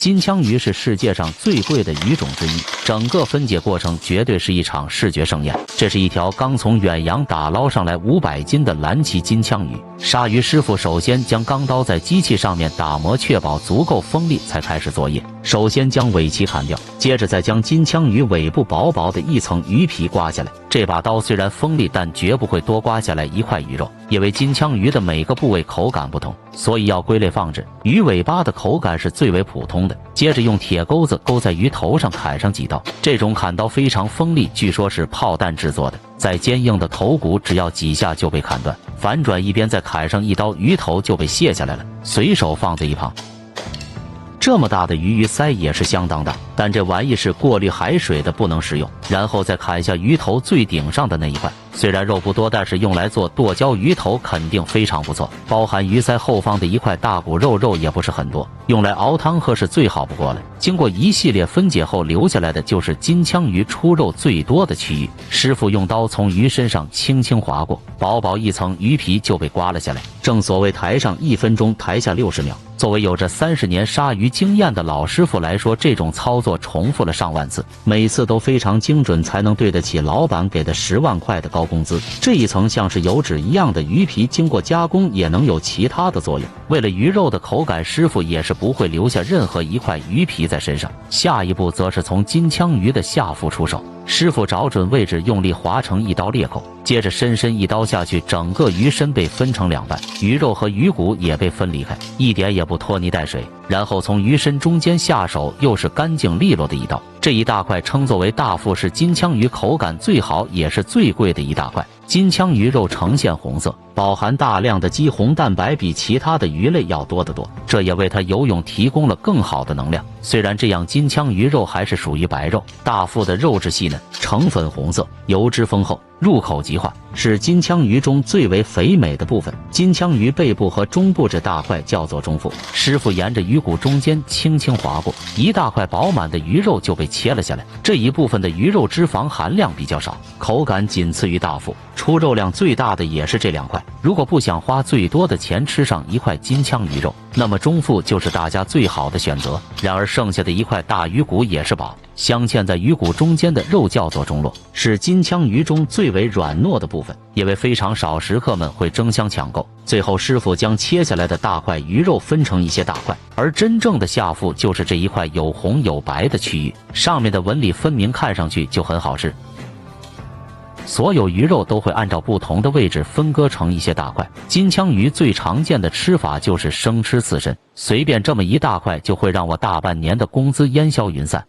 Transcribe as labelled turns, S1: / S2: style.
S1: 金枪鱼是世界上最贵的鱼种之一，整个分解过程绝对是一场视觉盛宴。这是一条刚从远洋打捞上来500斤的蓝鳍金枪鱼，杀鱼师傅首先将钢刀在机器上面打磨，确保足够锋利，才开始作业。首先将尾鳍砍掉，接着再将金枪鱼尾部薄薄的一层鱼皮刮下来。这把刀虽然锋利，但绝不会多刮下来一块鱼肉，因为金枪鱼的每个部位口感不同，所以要归类放置。鱼尾巴的口感是最为普通的。接着用铁钩子勾在鱼头上砍上几刀，这种砍刀非常锋利，据说是炮弹制作的。再坚硬的头骨只要几下就被砍断，反转一边再砍上一刀，鱼头就被卸下来了，随手放在一旁。这么大的鱼鳃也是相当大，但这玩意是过滤海水的，不能食用。然后再砍下鱼头最顶上的那一块，虽然肉不多，但是用来做剁椒鱼头肯定非常不错。包含鱼鳃后方的一块大骨肉也不是很多，用来熬汤喝是最好不过了。经过一系列分解后，留下来的就是金枪鱼出肉最多的区域。师傅用刀从鱼身上轻轻划过，薄薄一层鱼皮就被刮了下来。正所谓台上1分钟，台下60秒。作为有着30年杀鱼经验的老师傅来说，这种操作重复了上万次，每次都非常精准，才能对得起老板给的10万块的高工资。这一层像是油脂一样的鱼皮，经过加工也能有其他的作用。为了鱼肉的口感，师傅也是不会留下任何一块鱼皮在身上。下一步则是从金枪鱼的下腹出手，师傅找准位置，用力划成一刀裂口，接着深深一刀下去，整个鱼身被分成2半，鱼肉和鱼骨也被分离开，一点也不拖泥带水。然后从鱼身中间下手，又是干净利落的一刀。这一大块称作为大腹，是金枪鱼口感最好也是最贵的一大块。金枪鱼肉呈现红色，饱含大量的肌红蛋白，比其他的鱼类要多得多，这也为它游泳提供了更好的能量。虽然这样，金枪鱼肉还是属于白肉，大腹的肉质细嫩，呈粉红色，油脂丰厚，入口即化，是金枪鱼中最为肥美的部分。金枪鱼背部和中部这大块叫做中腹，师傅沿着鱼骨中间轻轻划过，一大块饱满的鱼肉就被切了下来。这一部分的鱼肉脂肪含量比较少，口感仅次于大腹，出肉量最大的也是这2块。如果不想花最多的钱吃上一块金枪鱼肉，那么中腹就是大家最好的选择。然而剩下的一块大鱼骨也是宝，镶嵌在鱼骨中间的肉叫做中络，是金枪鱼中最为软糯的部分，因为非常少，食客们会争相抢购。最后师傅将切下来的大块鱼肉分成一些大块，而真正的下腹就是这一块有红有白的区域，上面的纹理分明，看上去就很好吃。所有鱼肉都会按照不同的位置分割成一些大块。金枪鱼最常见的吃法就是生吃刺身，随便这么一大块就会让我大半年的工资烟消云散。